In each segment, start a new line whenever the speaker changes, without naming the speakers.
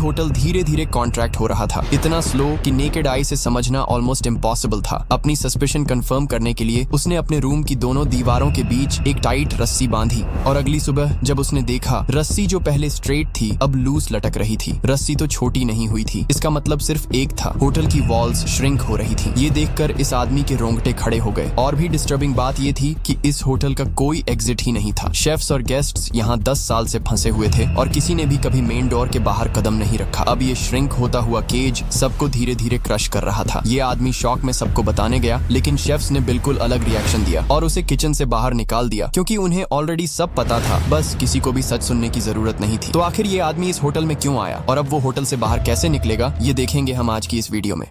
Hotel धीरे धीरे contract हो रहा था, इतना स्लो कि नेकेड आई से समझना ऑलमोस्ट इम्पॉसिबल था। अपनी सस्पिशन कंफर्म करने के लिए उसने अपने रूम की दोनों दीवारों के बीच एक टाइट रस्सी बांधी और अगली सुबह जब उसने देखा रस्सी जो पहले स्ट्रेट थी अब लूज लटक रही थी। रस्सी तो छोटी नहीं हुई थी, इसका मतलब सिर्फ एक था, होटल की वॉल्स श्रिंक हो रही थी। ये देखकर इस आदमी के रोंगटे खड़े हो गए। और भी डिस्टर्बिंग बात ये थी कि इस होटल का कोई एग्जिट ही नहीं था। शेफ्स और गेस्ट्स यहाँ 10 साल से फंसे हुए थे और किसी ने भी कभी मेन डोर के बाहर कदम नहीं रखा। अब ये श्रिंक होता हुआ केज सबको धीरे धीरे क्रश कर रहा था। ये आदमी शॉक में सबको बताने गया, लेकिन शेफ्स ने बिल्कुल अलग रिएक्शन दिया और उसे किचन से बाहर निकाल दिया, क्योंकि उन्हें ऑलरेडी सब पता था, बस किसी को भी सच सुनने की जरूरत नहीं थी। तो आखिर ये आदमी इस होटल में क्यों आया और अब वो होटल से बाहर कैसे निकलेगा, ये देखेंगे हम आज की इस वीडियो में।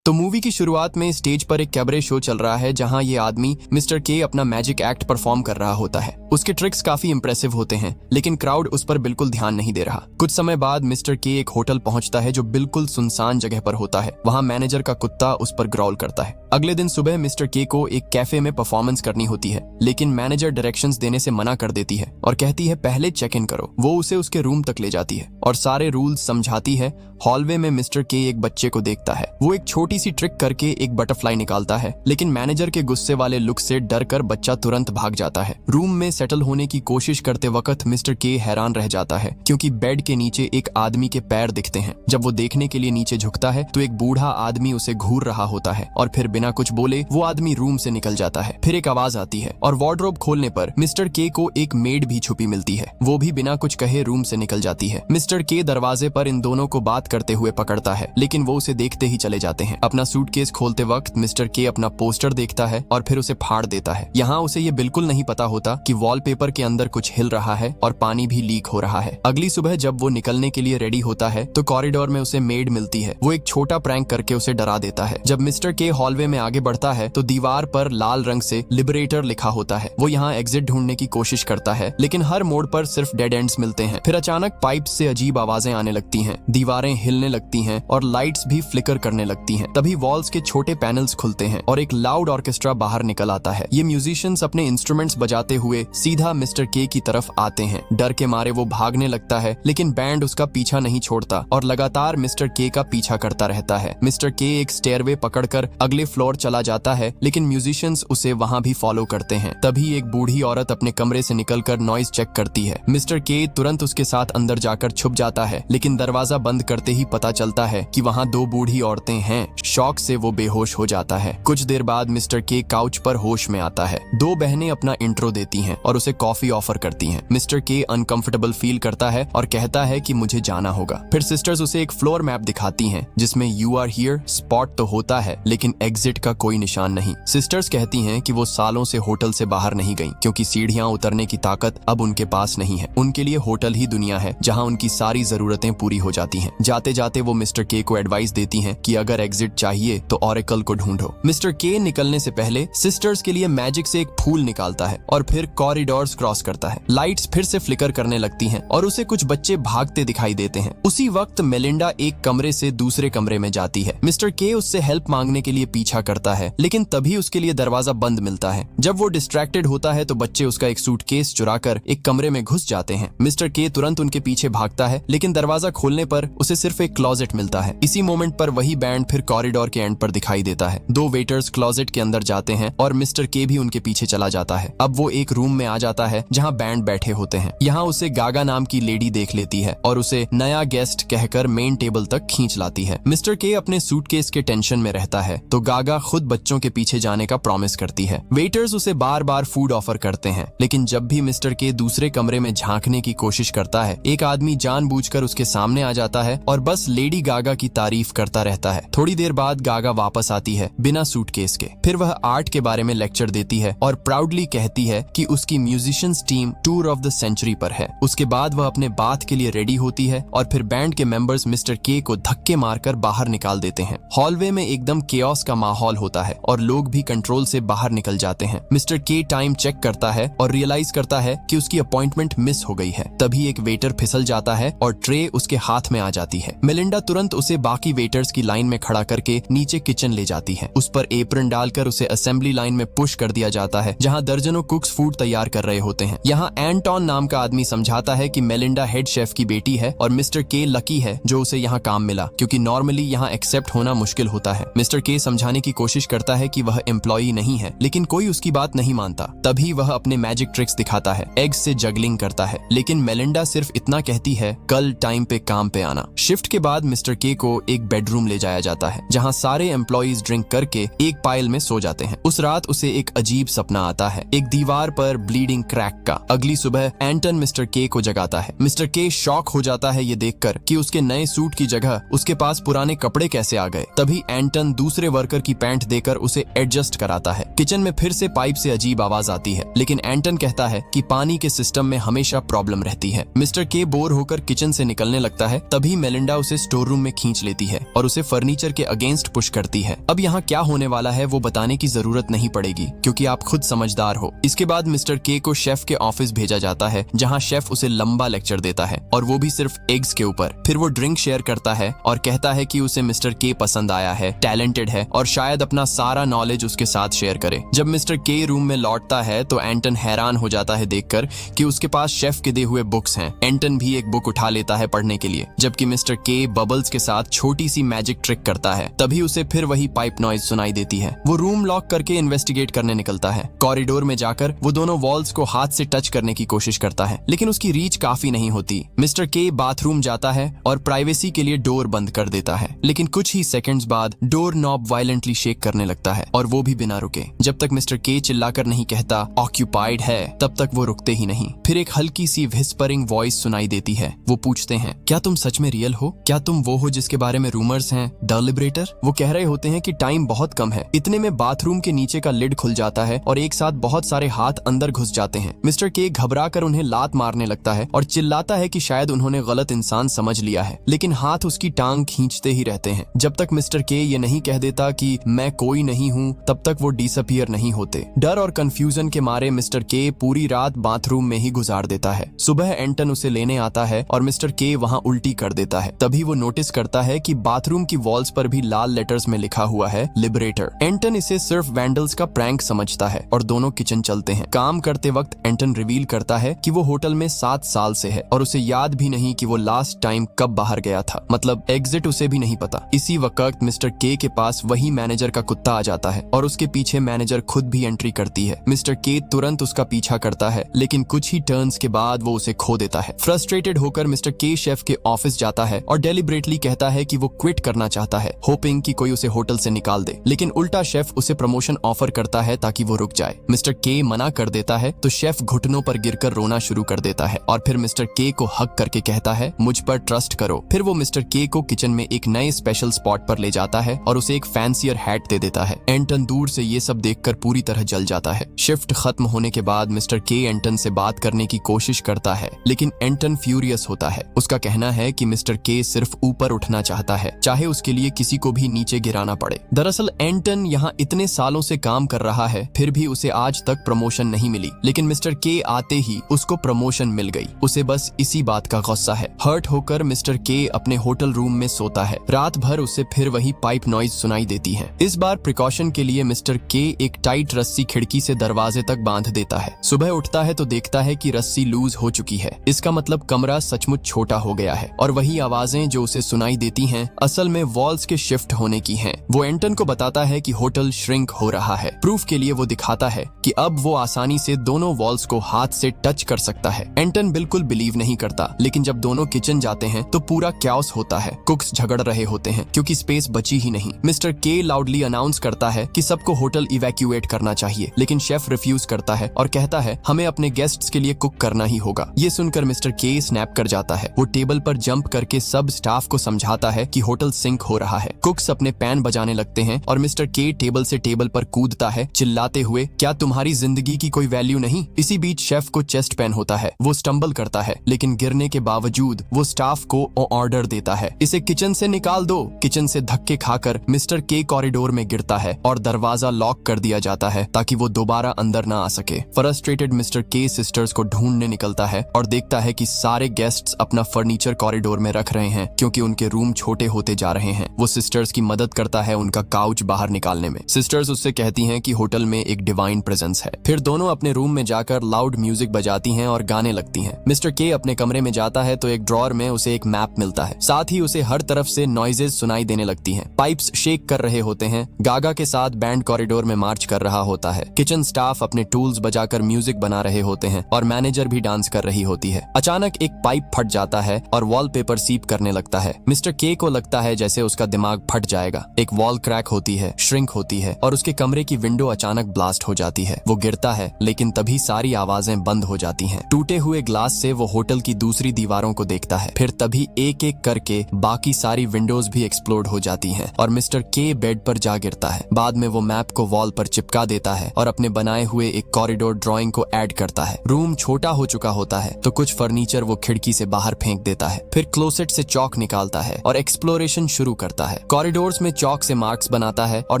तो मूवी की शुरुआत में स्टेज पर एक कैबरे शो चल रहा है जहां ये आदमी मिस्टर के अपना मैजिक एक्ट परफॉर्म कर रहा होता है। उसके ट्रिक्स काफी इंप्रेसिव होते हैं, लेकिन क्राउड उस पर बिल्कुल ध्यान नहीं दे रहा। कुछ समय बाद मिस्टर के एक होटल पहुंचता है जो बिल्कुल सुनसान जगह पर होता है। वहां मैनेजर का कुत्ता उस पर ग्रॉल करता है। अगले दिन सुबह मिस्टर के को एक कैफे में परफॉर्मेंस करनी होती है, लेकिन मैनेजर डायरेक्शंस देने से मना कर देती है और कहती है पहले चेक इन करो। वो उसे उसके रूम तक ले जाती है और सारे रूल्स समझाती है। हॉलवे में मिस्टर के एक बच्चे को देखता है। वो एक छोटी सी ट्रिक करके एक बटरफ्लाई निकालता है, लेकिन मैनेजर के गुस्से वाले लुक से डर कर बच्चा तुरंत भाग जाता है। रूम में सेटल होने की कोशिश करते वक्त मिस्टर के हैरान रह जाता है, क्योंकि बेड के नीचे एक आदमी के पैर दिखते हैं। जब वो देखने के लिए नीचे झुकता है तो एक बूढ़ा आदमी उसे घूर रहा होता है और फिर बिना कुछ बोले वो आदमी रूम से निकल जाता है। फिर एक आवाज आती है और वार्डरोब खोलने पर मिस्टर के को एक मेड भी छुपी मिलती है। वो भी बिना कुछ कहे रूम से निकल जाती है। मिस्टर के दरवाजे पर इन दोनों को बात करते हुए पकड़ता है, लेकिन वो उसे देखते ही चले जाते हैं। अपना सूटकेस खोलते वक्त मिस्टर के अपना पोस्टर देखता है और फिर उसे फाड़ देता है। यहाँ उसे ये बिल्कुल नहीं पता होता कि वॉलपेपर के अंदर कुछ हिल रहा है और पानी भी लीक हो रहा है। अगली सुबह जब वो निकलने के लिए रेडी होता है तो कॉरिडोर में उसे मेड मिलती है। वो एक छोटा प्रैंक करके उसे डरा देता है। जब मिस्टर के हॉलवे में आगे बढ़ता है तो दीवार पर लाल रंग से लिबरेटर लिखा होता है। वो यहाँ एग्जिट ढूंढने की कोशिश करता है, लेकिन हर मोड़ पर सिर्फ डेड एंड्स मिलते हैं। फिर अचानक पाइप से अजीब आवाजें आने लगती हैं, दीवारें हिलने लगती हैं और लाइट्स भी फ्लिकर करने लगती हैं। तभी वॉल्स के छोटे पैनल्स खुलते हैं और एक लाउड ऑर्केस्ट्रा बाहर निकल आता है। ये म्यूजिशियंस अपने इंस्ट्रूमेंट्स बजाते हुए सीधा मिस्टर के की तरफ आते हैं। डर के मारे वो भागने लगता है, लेकिन बैंड उसका पीछा नहीं छोड़ता और लगातार मिस्टर के का पीछा करता रहता है। मिस्टर के एक स्टेयरवे पकड़कर अगले फ्लोर चला जाता है, लेकिन म्यूजिशियंस उसे वहां भी फॉलो करते हैं। तभी एक बूढ़ी औरत अपने कमरे से निकलकर नॉइज चेक करती है। मिस्टर के तुरंत उसके साथ अंदर जाकर छुप जाता है, लेकिन दरवाजा बंद करते ही पता चलता है कि वहां 2 बूढ़ी औरतें हैं। शॉक से वो बेहोश हो जाता है। कुछ देर बाद मिस्टर के काउच पर होश में आता है। 2 बहनें अपना इंट्रो देती हैं और उसे कॉफी ऑफर करती हैं। मिस्टर के अनकंफर्टेबल फील करता है और कहता है कि मुझे जाना होगा। फिर सिस्टर्स उसे एक फ्लोर मैप दिखाती हैं जिसमें यू आर हियर स्पॉट तो होता है, लेकिन एग्जिट का कोई निशान नहीं। सिस्टर्स कहती हैं कि वो सालों से होटल से बाहर नहीं गईं, क्योंकि सीढ़ियां उतरने की ताकत अब उनके पास नहीं है। उनके लिए होटल ही दुनिया है जहां उनकी सारी जरूरतें पूरी हो जाती हैं। जाते जाते वो मिस्टर के को एडवाइस देती हैं कि अगर एग्जिट चाहिए तो ऑरेकल को ढूंढो। मिस्टर के निकलने से पहले सिस्टर्स के लिए मैजिक से एक फूल निकालता है और फिर कॉरिडोर्स क्रॉस करता है। लाइट्स फिर से फ्लिकर करने लगती हैं और उसे कुछ बच्चे भागते दिखाई देते हैं। उसी वक्त मेलिंडा एक कमरे से दूसरे कमरे में जाती है। मिस्टर के उससे हेल्प मांगने के लिए पीछा करता है, लेकिन तभी उसके लिए दरवाजा बंद मिलता है। जब वो डिस्ट्रैक्टेड होता है तो बच्चे उसका एक सूटकेस चुराकर एक कमरे में घुस जाते हैं। मिस्टर के तुरंत उनके पीछे भागता है, लेकिन दरवाजा खोलने पर उसे सिर्फ एक क्लोजेट मिलता है। इसी मोमेंट पर वही बैंड फिर कॉरिडोर के एंड पर दिखाई देता है। 2 वेटर्स क्लोजेट के अंदर जाते हैं और मिस्टर के भी उनके पीछे चला जाता है। अब वो एक रूम में आ जाता है जहां बैंड बैठे होते हैं। यहाँ उसे गागा नाम की लेडी देख लेती है और उसे नया गेस्ट कहकर मेन टेबल तक खींच लाती है। मिस्टर के अपने सूटकेस के टेंशन में रहता है तो गागा खुद बच्चों के पीछे जाने का प्रॉमिस करती है। वेटर्स उसे बार बार फूड ऑफर करते हैं, लेकिन जब भी मिस्टर के दूसरे कमरे में झांकने की कोशिश करता है, एक आदमी जानबूझकर उसके सामने आ जाता है और बस लेडी गागा की तारीफ करता रहता है। थोड़ी देर बाद गागा वापस आती है बिना सूटकेस के। फिर वह आर्ट के बारे में लेक्चर देती है और प्राउडली कहती है कि उसकी musicians team tour of the century पर है। उसके बाद वह अपने बात के लिए रेडी होती है और फिर बैंड के मेंबर्स मिस्टर के को धक्के मारकर बाहर निकाल देते हैं। हॉलवे में एकदम केओस का माहौल होता है और लोग भी कंट्रोल से बाहर निकल जाते हैं। मिस्टर के टाइम चेक करता है और रियलाइज करता है कि उसकी अपॉइंटमेंट मिस हो गई है। तभी एक वेटर फिसल जाता है और ट्रे उसके हाथ में आ जाती है। है। मेलिंडा तुरंत उसे बाकी वेटर्स की लाइन में खड़ा करके नीचे किचन ले जाती है। उस पर एप्रन डालकर उसे असेंबली लाइन में पुश कर दिया जाता है, जहां दर्जनों कुक्स फूड तैयार कर रहे होते हैं। यहाँ एंटोन नाम का आदमी समझाता है कि मेलिंडा हेड शेफ की बेटी है और मिस्टर के लकी है जो उसे यहाँ काम मिला, क्योंकि नॉर्मली यहाँ एक्सेप्ट होना मुश्किल होता है। मिस्टर के समझाने की कोशिश करता है कि वह एम्प्लॉई नहीं है, लेकिन कोई उसकी बात नहीं मानता। तभी वह अपने मैजिक ट्रिक्स दिखाता है, एग्स से जगलिंग करता है, लेकिन मेलिंडा सिर्फ इतना कहती है, कल टाइम पे काम पे आना। शिफ्ट के बाद मिस्टर के को एक बेडरूम ले जाया जाता है, जहाँ सारे एम्प्लॉइज ड्रिंक करके एक पाइल में सो जाते हैं। उस रात उसे एक अजीब सपना आता है, एक दीवार पर ब्लीडिंग क्रैक का। अगली सुबह एंटन मिस्टर के को जगाता है। मिस्टर के शॉक हो जाता है ये देखकर कि उसके नए सूट की जगह उसके पास पुराने कपड़े कैसे आ गए। तभी एंटन दूसरे वर्कर की पैंट देकर उसे एडजस्ट कराता है। किचन में फिर से पाइप से अजीब आवाज आती है, लेकिन एंटन कहता है कि पानी के सिस्टम में हमेशा प्रॉब्लम रहती है। मिस्टर के बोर होकर किचन से निकलने लगता है। तभी मेलिंडा उसे स्टोर रूम में खींच लेती है और उसे फर्नीचर के अगेंस्ट पुश करती है। अब यहाँ क्या होने वाला है वो बताने की जरूरत नहीं पड़ेगी, क्योंकि आप खुद समझदार हो। इसके बाद मिस्टर के को शेफ के ऑफिस भेजा जाता है, जहाँ शेफ उसे लंबा लेक्चर देता है, और वो भी सिर्फ एग्स के ऊपर। फिर वो ड्रिंक शेयर करता है और कहता है कि उसे मिस्टर के पसंद आया है, टैलेंटेड है और शायद अपना सारा नॉलेज उसके साथ शेयर करे। जब मिस्टर के रूम में लौटता है तो एंटन हैरान हो जाता है देखकर कि उसके पास शेफ के दिए हुए बुक्स हैं। एंटन भी एक बुक उठा लेता है पढ़ने के लिए, जबकि मिस्टर के बबल्स के साथ छोटी सी मैजिक ट्रिक करता है। तभी उसे फिर वही पाइप नॉइज सुनाई देती है। वो रूम लॉक करके इन्वेस्टिगेट करने निकलता है। कॉरिडोर में जाकर वो दोनों वॉल्स को हाथ से टच करने की कोशिश करता है, लेकिन उसकी रीच काफी नहीं होती। मिस्टर के बाथरूम जाता है और प्राइवेसी के लिए डोर बंद कर देता है, लेकिन कुछ ही सेकंड्स बाद डोर नॉब वायलेंटली शेक करने लगता है, और वो भी बिना रुके। जब तक मिस्टर के चिल्लाकर नहीं कहता ऑक्यूपाइड है, तब तक वो रुकते ही नहीं। फिर एक हल्की सी व्हिस्परिंग वॉइस सुनाई देती है। वो पूछते हैं, क्या तुम सच में रियल हो? क्या तुम वो हो जिसके बारे में रूमर्स हैं, द लिबरेटर? वो कह रहे होते हैं कि टाइम बहुत कम है। इतने में बाथरूम के नीचे का लिड खुल जाता है और एक साथ बहुत सारे हाथ अंदर घुस जाते हैं। मिस्टर के घबरा कर उन्हें लात मारने लगता है और चिल्लाता है कि शायद उन्होंने गलत इंसान समझ लिया है, लेकिन हाथ उसकी टांग खींचते ही रहते हैं। जब तक मिस्टर के ये नहीं कह देता कि मैं कोई नहीं हूँ, तब तक वो डिसअपीयर नहीं होते। डर और कंफ्यूजन के मारे मिस्टर के पूरी रात बाथरूम में ही गुजार देता है। सुबह एंटन उसे लेने आता है और मिस्टर के वहाँ उल्टी कर देता है। तभी वो नोटिस करता है कि बाथरूम की वॉल्स पर भी लाल लेटर्स में लिखा हुआ है लिबरेटर। एंटन इसे सिर्फ वैंडल्स का प्रैंक समझता है और दोनों किचन चलते हैं। काम करते वक्त एंटन रिवील करता है कि वो होटल में 7 साल से है और उसे याद भी नहीं कि वो लास्ट टाइम कब बाहर गया था, मतलब एग्जिट उसे भी नहीं पता। इसी वक्त मिस्टर के पास वही मैनेजर का कुत्ता आ जाता है और उसके पीछे मैनेजर खुद भी एंट्री करती है। मिस्टर के तुरंत उसका पीछा करता है, लेकिन कुछ ही टर्न्स के बाद वो उसे खो देता है। फ्रस्ट्रेटेड होकर मिस्टर के शेफ के ऑफिस जाता है और डेलिब्रेटली कहता है कि वो क्विट करना चाहता है, होपिंग कि कोई उसे होटल से निकाल दे। लेकिन उल्टा शेफ उसे प्रमोशन ऑफर करता है ताकि वो रुक जाए। मिस्टर के मना कर देता है तो शेफ घुटनों पर गिरकर रोना शुरू कर देता है और फिर मिस्टर के को हक करके कहता है, मुझ पर ट्रस्ट करो। फिर वो मिस्टर के को किचन में एक नए स्पेशल स्पॉट पर ले जाता है और उसे एक फैंसियर हैट दे देता है। एंटन दूर से ये सब देखकर पूरी तरह जल जाता है। शिफ्ट खत्म होने के बाद मिस्टर के एंटन से बात करने की कोशिश करता है, लेकिन एंटन फ्यूरियस होता है। उसका कहना है कि मिस्टर के सिर्फ ऊपर उठना चाहता है, चाहे उसके लिए किसी को भी नीचे गिराना पड़े। दरअसल एंटन यहाँ इतने सालों से काम कर रहा है, फिर भी उसे आज तक प्रमोशन नहीं मिली, लेकिन मिस्टर के आते ही उसको प्रमोशन मिल गई। उसे बस इसी बात का गुस्सा है। हर्ट होकर मिस्टर के अपने होटल रूम में सोता है। रात भर उसे फिर वही पाइप नॉइज सुनाई देती है। इस बार प्रिकॉशन के लिए मिस्टर के एक टाइट रस्सी खिड़की से दरवाजे तक बांध देता है। सुबह उठता है तो देखता है कि रस्सी लूज हो चुकी है। इसका मतलब कमरा सचमुच छोटा हो गया है और वही आवाजें जो उसे सुनाई देती हैं असल में वॉल्स के शिफ्ट होने की हैं। वो एंटन को बताता है कि होटल श्रिंक हो रहा है। प्रूफ के लिए वो दिखाता है कि अब वो आसानी से दोनों वॉल्स को हाथ से टच कर सकता है। एंटन बिल्कुल बिलीव नहीं करता, लेकिन जब दोनों किचन जाते हैं तो पूरा क्याओस होता है। कुक्स झगड़ रहे होते हैं क्योंकि स्पेस बची ही नहीं। मिस्टर के लाउडली अनाउंस करता है कि सबको होटल इवैक्यूएट करना चाहिए, लेकिन शेफ रिफ्यूज करता है और कहता है हमें अपने गेस्ट्स के लिए कुक करना ही होगा। ये सुनकर मिस्टर के स्नैप कर जाता है। वो टेबल पर जंप करके सब स्टाफ को समझाता है कि होटल सिंक हो रहा है। कुक्स अपने पैन बजाने लगते हैं और मिस्टर के टेबल से टेबल पर कूदता है चिल्लाते हुए, क्या तुम्हारी जिंदगी की कोई वैल्यू नहीं? इसी बीच शेफ को चेस्ट पेन होता है। वो स्टंबल करता है, लेकिन गिरने के बावजूद वो स्टाफ को ऑर्डर देता है, इसे किचन से निकाल दो। किचन से धक्के खाकर मिस्टर के कॉरिडोर में गिरता है और दरवाजा लॉक कर दिया जाता है ताकि वो दोबारा अंदर ना आ सके। फ्रस्ट्रेटेड मिस्टर के सिस्टर्स को ढूंढने निकलता है और देखता है कि सारे गेस्ट्स अपना फर्नीचर कॉरिडोर में रख रख रहे हैं क्योंकि उनके रूम छोटे होते जा रहे हैं। वो सिस्टर्स की मदद करता है उनका काउच बाहर निकालने में। सिस्टर्स उससे कहती हैं कि होटल में एक डिवाइन प्रेजेंस है। फिर दोनों अपने रूम में जाकर लाउड म्यूजिक बजाती हैं और गाने लगती हैं। मिस्टर के अपने कमरे में जाता है तो एक ड्रॉअर में उसे एक मैप मिलता है। साथ ही उसे हर तरफ से नॉइजेज सुनाई देने लगती हैं। पाइप्स शेक कर रहे होते हैं। गागा के साथ बैंड कॉरिडोर में मार्च कर रहा होता है। किचन स्टाफ अपने टूल्स बजाकर म्यूजिक बना रहे होते हैं और मैनेजर भी डांस कर रही होती है। अचानक एक पाइप फट जाता है और वॉलपेपर सीप करने लगता है। मिस्टर के को लगता है जैसे उसका दिमाग फट जाएगा। एक वॉल क्रैक होती है, श्रिंक होती है और उसके कमरे की विंडो अचानक ब्लास्ट हो जाती है। वो गिरता है लेकिन तभी सारी आवाजें बंद हो जाती हैं। टूटे हुए ग्लास से वो होटल की दूसरी दीवारों को देखता है। फिर तभी एक एक करके बाकी सारी विंडोज भी एक्सप्लोड हो जाती हैं और मिस्टर के बेड पर जा गिरता है। बाद में वो मैप को वॉल पर चिपका देता है और अपने बनाए हुए एक कॉरिडोर ड्राइंग को ऐड करता है। रूम छोटा हो चुका होता है तो कुछ फर्नीचर वो खिड़की से बाहर फेंक देता है। फिर क्लोसेट से चौक निकालता है और एक्सप्लोरेशन शुरू करता है। कॉरिडोर्स में चौक से मार्क्स बनाता है और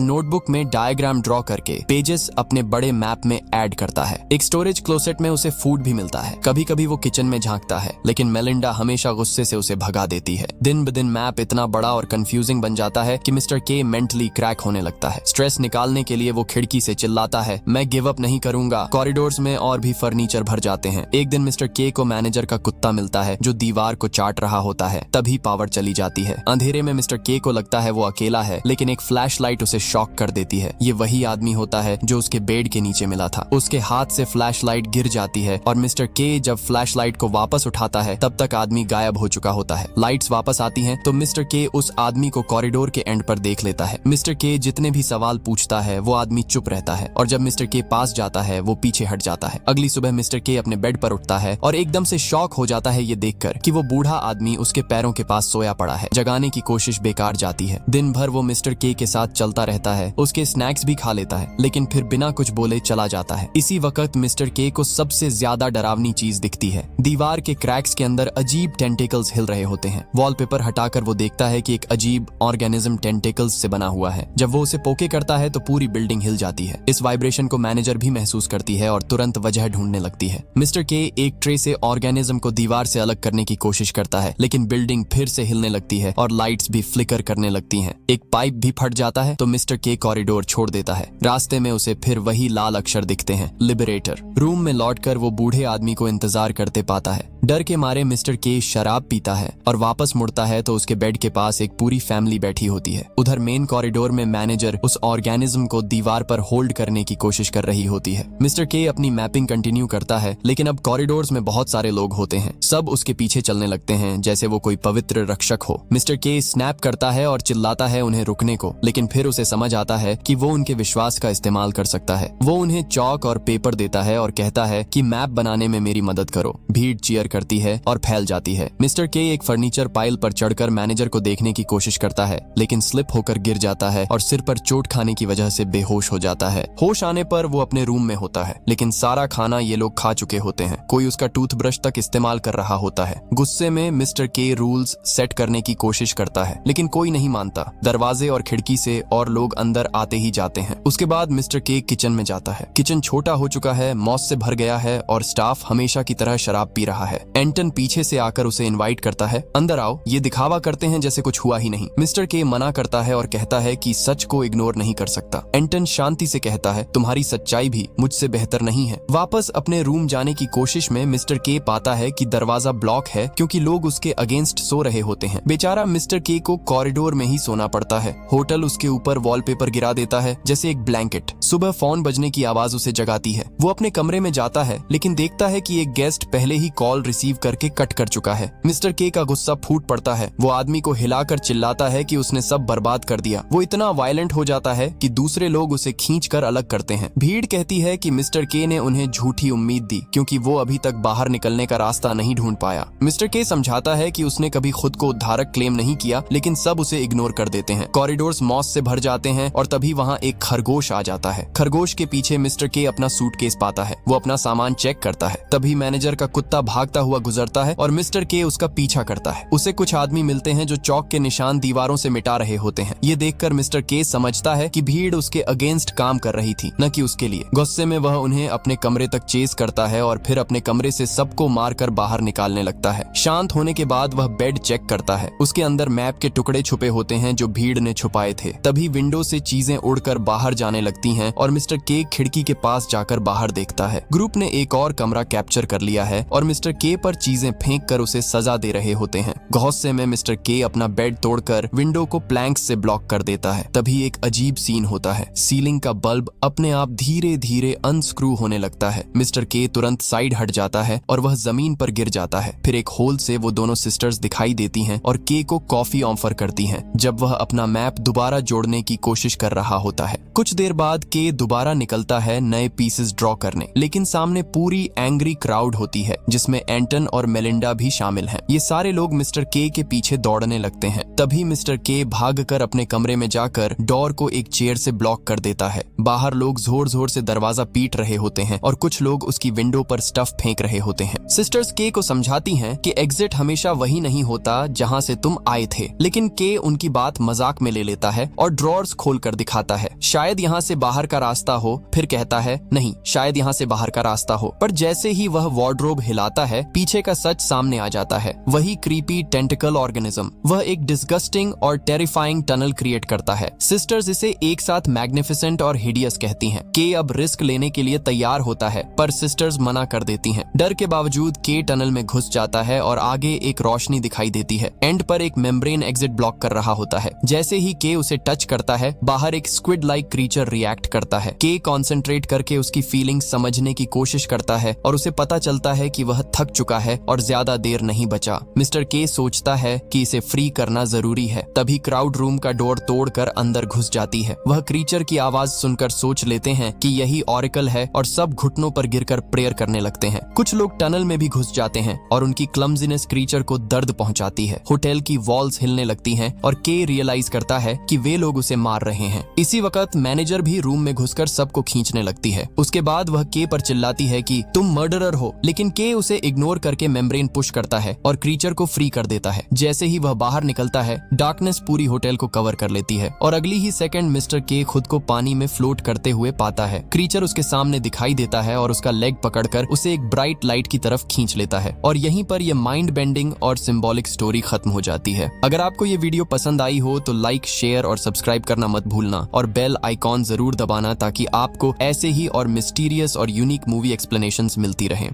नोटबुक में डायग्राम ड्रॉ करके पेजेस अपने बड़े मैप में ऐड करता है। एक स्टोरेज क्लोसेट में उसे फूड भी मिलता है। कभी कभी वो किचन में झांकता है लेकिन मेलिंडा हमेशा गुस्से से उसे भगा देती है। दिन ब दिन मैप इतना बड़ा और कंफ्यूजिंग बन जाता है कि मिस्टर के मेंटली क्रैक होने लगता है। स्ट्रेस निकालने के लिए वो खिड़की से चिल्लाता है, मैं गिव अप नहीं करूंगा। कॉरिडोर्स में और भी फर्नीचर भर जाते हैं। एक दिन मिस्टर के को मैनेजर का कुत्ता मिलता है जो दीवार को चाट रहा होता है। तभी पावर चली जाती है। अंधेरे में मिस्टर के को लगता है वो अकेला है लेकिन एक फ्लैश लाइट उसे शॉक कर देती है। ये वही आदमी होता है जो उसके बेड के नीचे मिला था। उसके हाथ से फ्लैश लाइट गिर जाती है और मिस्टर के जब फ्लैश लाइट को वापस उठाता है तब तक आदमी गायब हो चुका होता है। लाइट्स वापस आती हैं तो मिस्टर के उस आदमी को कॉरिडोर के एंड पर देख लेता है। मिस्टर के जितने भी सवाल पूछता है वो आदमी चुप रहता है और जब मिस्टर के पास जाता है वो पीछे हट जाता है। अगली सुबह मिस्टर के अपने बेड पर उठता है और एकदम से शॉक हो जाता है ये देखकर कि वो बूढ़ा आदमी उसके पैरों के पास सोया पड़ा है। जगाने की कोशिश बेकार जाती है। दिन भर वो मिस्टर के साथ चलता रहता है। उसके स्नैक्स भी खा लेता है लेकिन फिर बिना कुछ बोले चला जाता है। इसी वक्त मिस्टर के को सबसे ज्यादा डरावनी चीज दिखती है। दीवार के क्रैक्स के अंदर अजीब टेंटिकल्स हिल रहे होते हैं। वॉलपेपर हटाकर वो देखता है कि एक अजीब ऑर्गेनिज्म टेंटिकल्स से बना हुआ है। जब वो उसे पोके करता है तो पूरी बिल्डिंग हिल जाती है। इस वाइब्रेशन को मैनेजर भी महसूस करती है और तुरंत वजह ढूंढने लगती है। मिस्टर के एक ट्रे से ऑर्गेनिज्म को दीवार से अलग करने की कोशिश करता है लेकिन बिल्डिंग फिर से हिलने लगती है और लाइट्स भी फ्लिकर करने लगती हैं। एक पाइप भी फट जाता है तो मिस्टर के कॉरिडोर छोड़ देता है। रास्ते में उसे फिर वही लाल अक्षर दिखते हैं, लिबरेटर। रूम में लौटकर वो बूढ़े आदमी को इंतजार करते पाता है। डर के मारे मिस्टर के शराब पीता है और वापस मुड़ता है तो उसके बेड के पास एक पूरी फैमिली बैठी होती है। उधर मेन कॉरिडोर में मैनेजर उस ऑर्गेनिज्म को दीवार पर होल्ड करने की कोशिश कर रही होती है। मिस्टर के अपनी मैपिंग कंटिन्यू करता है लेकिन अब कॉरिडोर्स में बहुत सारे लोग होते हैं। सब उसके पीछे चलने लगते हैं जैसे वो कोई पवित्र रक्षक हो। मिस्टर के स्नैप करता है और चिल्लाता है उन्हें रुकने को लेकिन फिर उसे समझ आता है कि वो उनके विश्वास का इस्तेमाल कर सकता है। वो उन्हें चौक और पेपर देता है और कहता है कि मैप बनाने में मेरी मदद करो। भीड़ चीयर करती है और फैल जाती है। मिस्टर के एक फर्नीचर पाइल पर चढ़कर मैनेजर को देखने की कोशिश करता है लेकिन स्लिप होकर गिर जाता है और सिर पर चोट खाने की वजह से बेहोश हो जाता है। होश आने पर वो अपने रूम में होता है लेकिन सारा खाना ये लोग खा चुके होते हैं। कोई उसका टूथब्रश तक इस्तेमाल कर रहा होता है। गुस्से में मिस्टर के रूल्स सेट करने की कोशिश करता है लेकिन कोई नहीं मानता। दरवाजे और खिड़की से और लोग अंदर आते ही जाते हैं। उसके बाद मिस्टर के किचन में जाता है। किचन छोटा हो चुका है, मॉस से भर गया है और स्टाफ हमेशा की तरह शराब पी रहा है। एंटन पीछे से आकर उसे इनवाइट करता है, अंदर आओ, ये दिखावा करते हैं जैसे कुछ हुआ ही नहीं। मिस्टर के मना करता है और कहता है कि सच को इग्नोर नहीं कर सकता। एंटन शांति से कहता है तुम्हारी सच्चाई भी मुझसे बेहतर नहीं है। वापस अपने रूम जाने की कोशिश में मिस्टर के पाता है कि दरवाजा ब्लॉक है क्योंकि लोग उसके अगेंस्ट सो रहे होते हैं। बेचारा मिस्टर के को कॉरिडोर में ही सोना पड़ता है। होटल उसके ऊपर वॉलपेपर गिरा देता है जैसे एक ब्लैंकेट। सुबह फोन बजने की आवाज उसे जगाती है। वो अपने कमरे में जाता है लेकिन देखता है कि एक गेस्ट पहले ही कॉल रिसीव करके कट कर चुका है। मिस्टर के का गुस्सा फूट पड़ता है। वो आदमी को हिलाकर चिल्लाता है कि उसने सब बर्बाद कर दिया। वो इतना वायलेंट हो जाता है कि दूसरे लोग उसे खींचकर अलग करते हैं। भीड़ कहती है कि मिस्टर के ने उन्हें झूठी उम्मीद दी क्योंकि वो अभी तक बाहर निकलने का रास्ता नहीं ढूंढ पाया। मिस्टर के समझाता है कि उसने कभी खुद को उद्धारक क्लेम नहीं किया लेकिन सब उसे इग्नोर कर देते हैं। कॉरिडोर्स मॉस से भर जाते हैं और तभी वहाँ एक खरगोश आ जाता है। खरगोश के पीछे मिस्टर के अपना सूटकेस पाता है। वो अपना सामान चेक करता है। तभी मैनेजर का कुत्ता भागता भागता हुआ गुजरता है और मिस्टर के उसका पीछा करता है। उसे कुछ आदमी मिलते हैं जो चौक के निशान दीवारों से मिटा रहे होते हैं। ये देखकर मिस्टर के समझता है कि भीड़ उसके अगेंस्ट काम कर रही थी, न कि उसके लिए। गुस्से में वह उन्हें अपने कमरे तक चेस करता है और फिर अपने कमरे से सबको मारकर बाहर निकालने लगता है। शांत होने के बाद वह बेड चेक करता है। उसके अंदर मैप के टुकड़े छुपे होते हैं जो भीड़ ने छुपाए थे। तभी विंडो से चीजें उड़कर बाहर जाने लगती हैं और मिस्टर के खिड़की के पास जाकर बाहर देखता है। ग्रुप ने एक और कमरा कैप्चर कर लिया है और मिस्टर के पर चीजें फेंक कर उसे सजा दे रहे होते हैं। गुस्से में मिस्टर के अपना बेड तोड़कर विंडो को प्लैंक्स से ब्लॉक कर देता है। तभी एक अजीब सीन होता है। सीलिंग का बल्ब अपने आप धीरे धीरे अनस्क्रू होने लगता है। मिस्टर के तुरंत साइड हट जाता है और वह जमीन पर गिर जाता है। फिर एक होल से वो दोनों सिस्टर्स दिखाई देती हैं और के को कॉफी ऑफर करती हैं जब वह अपना मैप दोबारा जोड़ने की कोशिश कर रहा होता है। कुछ देर बाद के दोबारा निकलता है नए पीसेस ड्रॉ करने, लेकिन सामने पूरी एंग्री क्राउड होती है जिसमें एंटन और मेलिंडा भी शामिल हैं। ये सारे लोग मिस्टर के पीछे दौड़ने लगते हैं। तभी मिस्टर के भागकर अपने कमरे में जाकर डोर को एक चेयर से ब्लॉक कर देता है। बाहर लोग जोर जोर से दरवाजा पीट रहे होते हैं और कुछ लोग उसकी विंडो पर स्टफ फेंक रहे होते हैं। सिस्टर्स के को समझाती हैं कि एग्जिट हमेशा वही नहीं होता जहां से तुम आए थे, लेकिन के उनकी बात मजाक में ले लेता है और ड्रॉर्स खोलकर दिखाता है। शायद यहाँ से बाहर का रास्ता हो। फिर कहता है नहीं, शायद यहाँ से बाहर का रास्ता हो। पर जैसे ही वह वार्डरोब हिलाता है, पीछे का सच सामने आ जाता है। वही क्रीपी टेंटिकल ऑर्गेनिज्म। वह एक डिस्गस्टिंग और टेरिफाइंग टनल क्रिएट करता है। सिस्टर्स इसे एक साथ मैग्निफिसेंट और हिडियस कहती हैं। के अब रिस्क लेने के लिए तैयार होता है, पर सिस्टर्स मना कर देती हैं। डर के बावजूद के टनल में घुस जाता है और आगे एक रोशनी दिखाई देती है। एंड पर एक मेम्ब्रेन एग्जिट ब्लॉक कर रहा होता है। जैसे ही के उसे टच करता है, बाहर एक स्क्विड लाइक क्रीचर रिएक्ट करता है। के कॉन्सेंट्रेट करके उसकी फीलिंग्स समझने की कोशिश करता है और उसे पता चलता है कि वह थक चुका है और ज्यादा देर नहीं बचा। मिस्टर के सोचता है कि इसे फ्री करना जरूरी है। तभी क्राउड रूम का डोर तोड़कर अंदर घुस जाती है। वह क्रीचर की आवाज सुनकर सोच लेते हैं कि यही ऑरिकल है और सब घुटनों पर गिरकर प्रेयर करने लगते हैं। कुछ लोग टनल में भी घुस जाते हैं और उनकी क्लमजीनेस क्रीचर को दर्द पहुंचाती है। होटल की वॉल्स हिलने लगती हैं और के रियलाइज करता है कि वे लोग उसे मार रहे हैं। इसी वक्त मैनेजर भी रूम में घुसकर सबको खींचने लगती है। उसके बाद वह के पर चिल्लाती है कि तुम मर्डरर हो, लेकिन के उसे इग्नोर करके मेम्ब्रेन पुश करता है और क्रीचर को फ्री कर देता है। जैसे ही वह बाहर निकलता है, डार्कनेस पूरी होटल को कवर कर लेती है और अगली ही सेकंड मिस्टर के खुद को पानी में फ्लोट करते हुए पाता है। क्रीचर उसके सामने दिखाई देता है और उसका लेग पकड़कर उसे एक ब्राइट लाइट की तरफ खींच लेता है और यहीं पर यह माइंड बेंडिंग और सिंबॉलिक स्टोरी खत्म हो जाती है। अगर आपको ये वीडियो पसंद आई हो तो लाइक, शेयर और सब्सक्राइब करना मत भूलना और बेल आइकॉन जरूर दबाना ताकि आपको ऐसे ही और मिस्टीरियस और यूनिक मूवी एक्सप्लेनेशंस मिलती रहें।